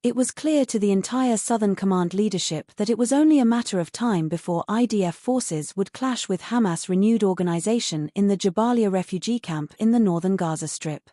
It was clear to the entire Southern Command leadership that it was only a matter of time before IDF forces would clash with Hamas' renewed organization in the Jabalya refugee camp in the northern Gaza Strip.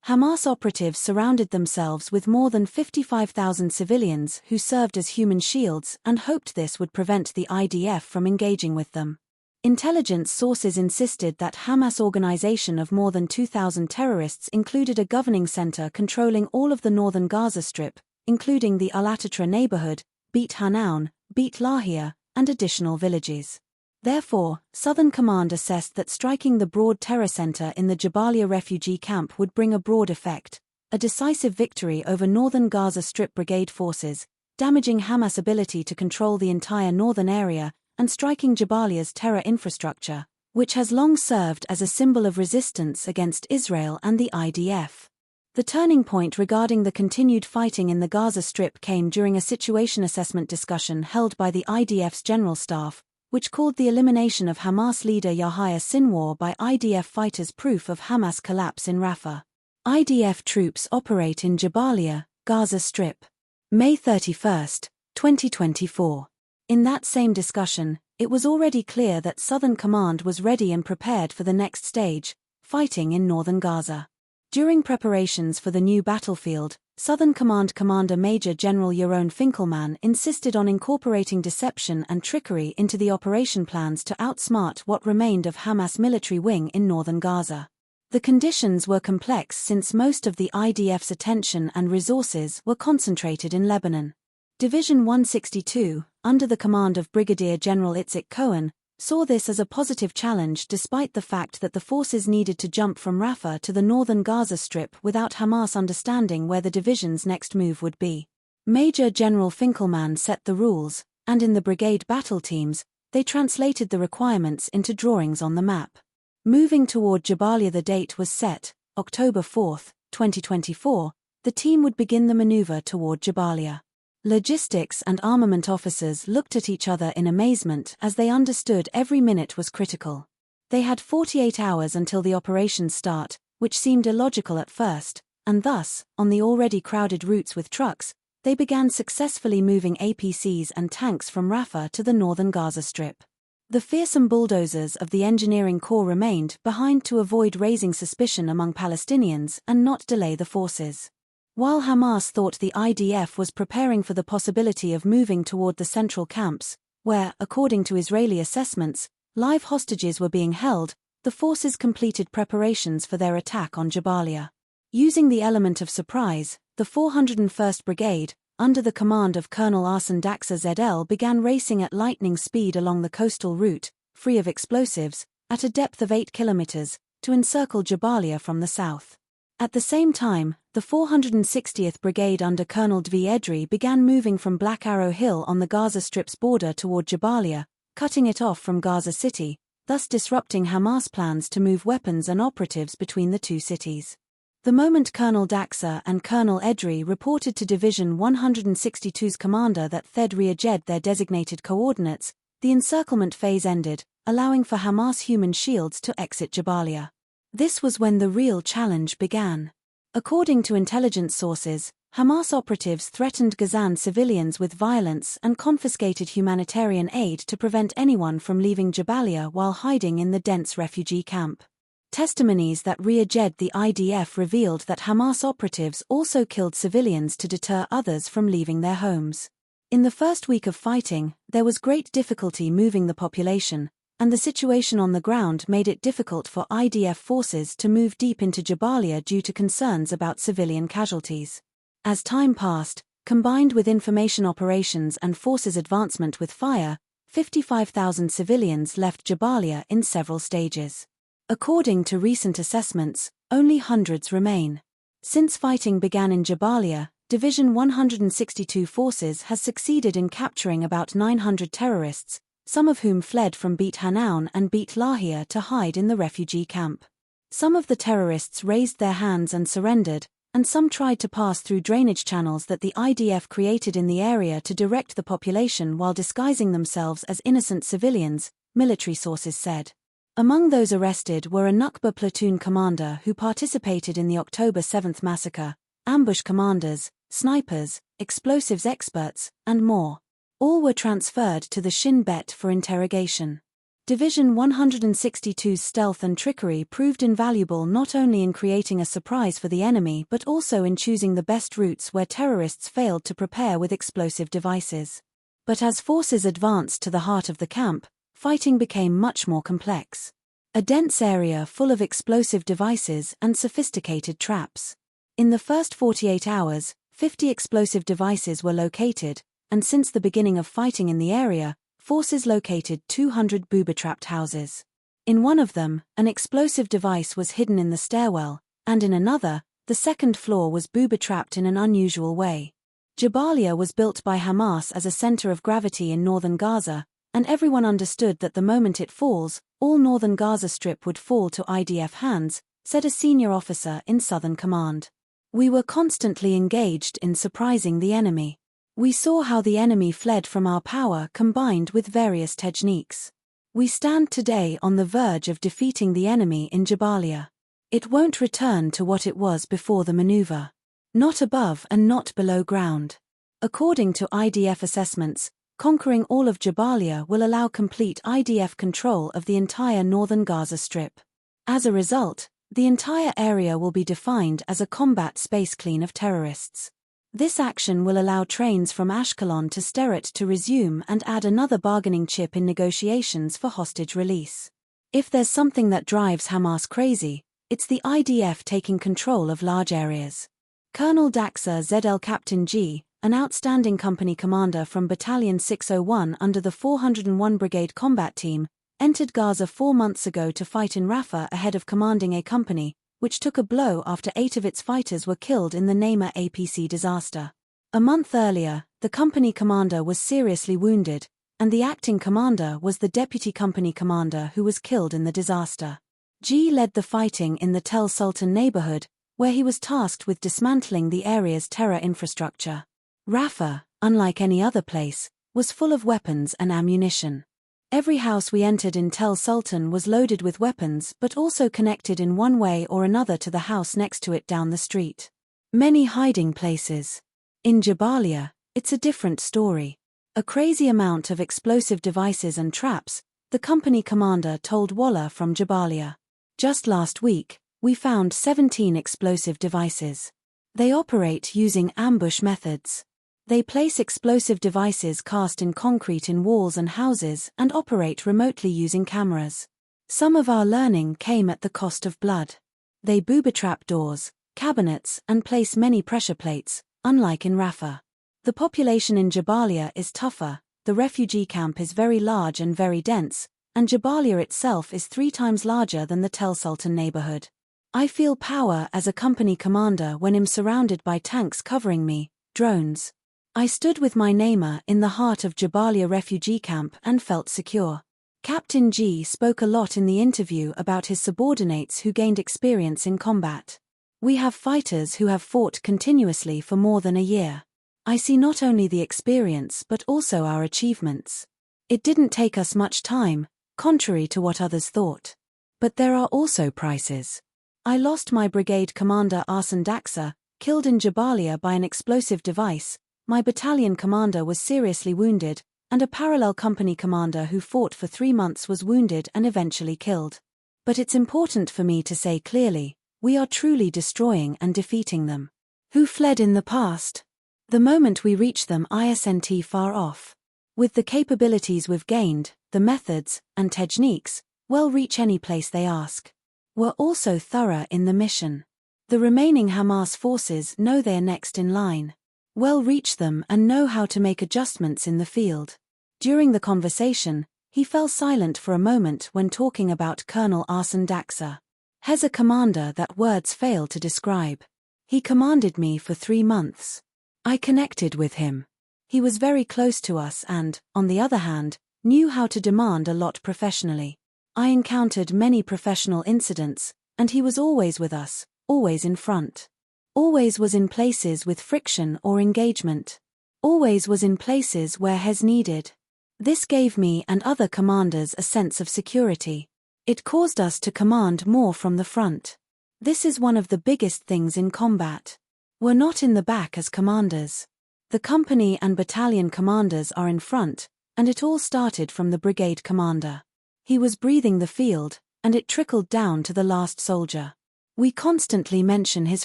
Hamas operatives surrounded themselves with more than 55,000 civilians who served as human shields and hoped this would prevent the IDF from engaging with them. Intelligence sources insisted that Hamas' organization of more than 2,000 terrorists included a governing center controlling all of the northern Gaza Strip, including the Al-Atatra neighborhood, Beit Hanoun, Beit Lahia, and additional villages. Therefore, Southern Command assessed that striking the broad terror center in the Jabalya refugee camp would bring a broad effect, a decisive victory over northern Gaza Strip brigade forces, damaging Hamas' ability to control the entire northern area, and striking Jabalya's terror infrastructure, which has long served as a symbol of resistance against Israel and the IDF. The turning point regarding the continued fighting in the Gaza Strip came during a situation assessment discussion held by the IDF's General Staff, which called the elimination of Hamas leader Yahya Sinwar by IDF fighters proof of Hamas collapse in Rafah. IDF troops operate in Jabalya, Gaza Strip. May 31, 2024. In that same discussion, it was already clear that Southern Command was ready and prepared for the next stage, fighting in northern Gaza. During preparations for the new battlefield, Southern Command Commander Major General Yaron Finkelman insisted on incorporating deception and trickery into the operation plans to outsmart what remained of Hamas military wing in northern Gaza. The conditions were complex since most of the IDF's attention and resources were concentrated in Lebanon. Division 162, under the command of Brigadier General Itzik Cohen, saw this as a positive challenge despite the fact that the forces needed to jump from Rafah to the northern Gaza Strip without Hamas understanding where the division's next move would be. Major General Finkelman set the rules, and in the brigade battle teams, they translated the requirements into drawings on the map. Moving toward Jabalya, the date was set, October 4, 2024, the team would begin the maneuver toward Jabalya. Logistics and armament officers looked at each other in amazement as they understood every minute was critical. They had 48 hours until the operation's start, which seemed illogical at first, and thus, on the already crowded routes with trucks, they began successfully moving APCs and tanks from Rafah to the northern Gaza Strip. The fearsome bulldozers of the engineering corps remained behind to avoid raising suspicion among Palestinians and not delay the forces. While Hamas thought the IDF was preparing for the possibility of moving toward the central camps, where, according to Israeli assessments, live hostages were being held, the forces completed preparations for their attack on Jabalya. Using the element of surprise, the 401st Brigade, under the command of Colonel Arsen Daxa ZL, began racing at lightning speed along the coastal route, free of explosives, at a depth of 8 kilometers, to encircle Jabalya from the south. At the same time, the 460th Brigade under Colonel Dvi Edri began moving from Black Arrow Hill on the Gaza Strip's border toward Jabalya, cutting it off from Gaza City, thus disrupting Hamas plans to move weapons and operatives between the two cities. The moment Colonel Daxa and Colonel Edri reported to Division 162's commander that they'd readjusted their designated coordinates, the encirclement phase ended, allowing for Hamas human shields to exit Jabalya. This was when the real challenge began. According to intelligence sources, Hamas operatives threatened Gazan civilians with violence and confiscated humanitarian aid to prevent anyone from leaving Jabalya while hiding in the dense refugee camp. Testimonies that readjusted the IDF revealed that Hamas operatives also killed civilians to deter others from leaving their homes. In the first week of fighting, there was great difficulty moving the population, and the situation on the ground made it difficult for IDF forces to move deep into Jabalya due to concerns about civilian casualties. As time passed, combined with information operations and forces advancement with fire, 55,000 civilians left Jabalya in several stages. According to recent assessments, only hundreds remain. Since fighting began in Jabalya, Division 162 forces has succeeded in capturing about 900 terrorists, some of whom fled from Beit Hanoun and Beit Lahia to hide in the refugee camp. Some of the terrorists raised their hands and surrendered, and some tried to pass through drainage channels that the IDF created in the area to direct the population while disguising themselves as innocent civilians, military sources said. Among those arrested were a Nukba platoon commander who participated in the October 7 massacre, ambush commanders, snipers, explosives experts, and more. All were transferred to the Shin Bet for interrogation. Division 162's stealth and trickery proved invaluable not only in creating a surprise for the enemy but also in choosing the best routes where terrorists failed to prepare with explosive devices. But as forces advanced to the heart of the camp, fighting became much more complex. A dense area full of explosive devices and sophisticated traps. In the first 48 hours, 50 explosive devices were located, and since the beginning of fighting in the area, forces located 200 booby-trapped houses. In one of them, an explosive device was hidden in the stairwell, and in another, the second floor was booby-trapped in an unusual way. Jabalya was built by Hamas as a center of gravity in northern Gaza, and everyone understood that the moment it falls, all northern Gaza Strip would fall to IDF hands, said a senior officer in Southern Command. We were constantly engaged in surprising the enemy. We saw how the enemy fled from our power combined with various techniques. We stand today on the verge of defeating the enemy in Jabalya. It won't return to what it was before the maneuver. Not above and not below ground. According to IDF assessments, conquering all of Jabalya will allow complete IDF control of the entire northern Gaza Strip. As a result, the entire area will be defined as a combat space clean of terrorists. This action will allow trains from Ashkelon to Sderot to resume and add another bargaining chip in negotiations for hostage release. If there's something that drives Hamas crazy, it's the IDF taking control of large areas. Colonel Daxa ZL Captain G, an outstanding company commander from Battalion 601 under the 401 Brigade Combat Team, entered Gaza 4 months ago to fight in Rafah ahead of commanding a company, which took a blow after 8 of its fighters were killed in the Neymar APC disaster. A month earlier, the company commander was seriously wounded, and the acting commander was the deputy company commander who was killed in the disaster. G led the fighting in the Tel Sultan neighborhood, where he was tasked with dismantling the area's terror infrastructure. Rafah, unlike any other place, was full of weapons and ammunition. Every house we entered in Tel Sultan was loaded with weapons but also connected in one way or another to the house next to it down the street. Many hiding places. In Jabalya, it's a different story. A crazy amount of explosive devices and traps, the company commander told Wallah from Jabalya. Just last week, we found 17 explosive devices. They operate using ambush methods. They place explosive devices cast in concrete in walls and houses and operate remotely using cameras. Some of our learning came at the cost of blood. They booby-trap doors, cabinets, and place many pressure plates, unlike in Rafah. The population in Jabalya is tougher, the refugee camp is very large and very dense, and Jabalya itself is 3 times larger than the Tel Sultan neighborhood. I feel power as a company commander when I'm surrounded by tanks covering me, drones. I stood with my Neymar in the heart of Jabalya refugee camp and felt secure. Captain G spoke a lot in the interview about his subordinates who gained experience in combat. We have fighters who have fought continuously for more than a year. I see not only the experience but also our achievements. It didn't take us much time, contrary to what others thought. But there are also prices. I lost my brigade commander Arsen Daxa, killed in Jabalya by an explosive device. My battalion commander was seriously wounded, and a parallel company commander who fought for 3 months was wounded and eventually killed. But it's important for me to say clearly, we are truly destroying and defeating them. Who fled in the past? The moment we reach them isn't far off. With the capabilities we've gained, the methods, and techniques, we'll reach any place they ask. We're also thorough in the mission. The remaining Hamas forces know they're next in line. We'll reach them and know how to make adjustments in the field. During the conversation, he fell silent for a moment when talking about Colonel Arsen Daxa. He's a commander that words fail to describe. He commanded me for 3 months. I connected with him. He was very close to us and, on the other hand, knew how to demand a lot professionally. I encountered many professional incidents, and he was always with us, always in front. Always was in places with friction or engagement. Always was in places where he's needed. This gave me and other commanders a sense of security. It caused us to command more from the front. This is one of the biggest things in combat. We're not in the back as commanders. The company and battalion commanders are in front, and it all started from the brigade commander. He was breathing the field, and it trickled down to the last soldier. We constantly mention his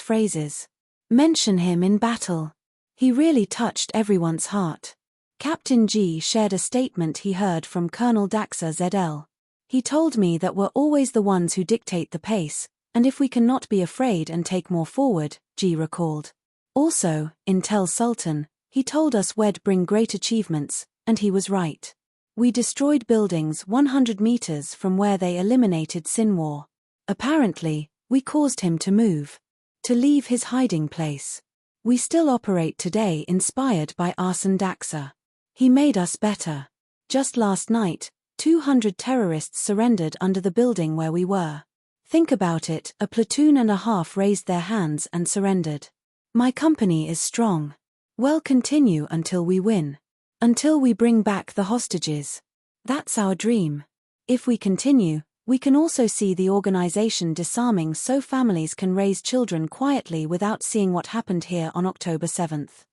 phrases. Mention him in battle. He really touched everyone's heart. Captain G shared a statement he heard from Colonel Daxa ZL. He told me that we're always the ones who dictate the pace, and if we cannot be afraid and take more forward, G recalled. Also, in Tel Sultan, he told us we'd bring great achievements, and he was right. We destroyed buildings 100 meters from where they eliminated Sinwar. Apparently, we caused him to move. To leave his hiding place. We still operate today inspired by Arsen Daxa. He made us better. Just last night, 200 terrorists surrendered under the building where we were. Think about it, a platoon and a half raised their hands and surrendered. My company is strong. We'll continue until we win. Until we bring back the hostages. That's our dream. If we continue, we can also see the organization disarming so families can raise children quietly without seeing what happened here on October 7th.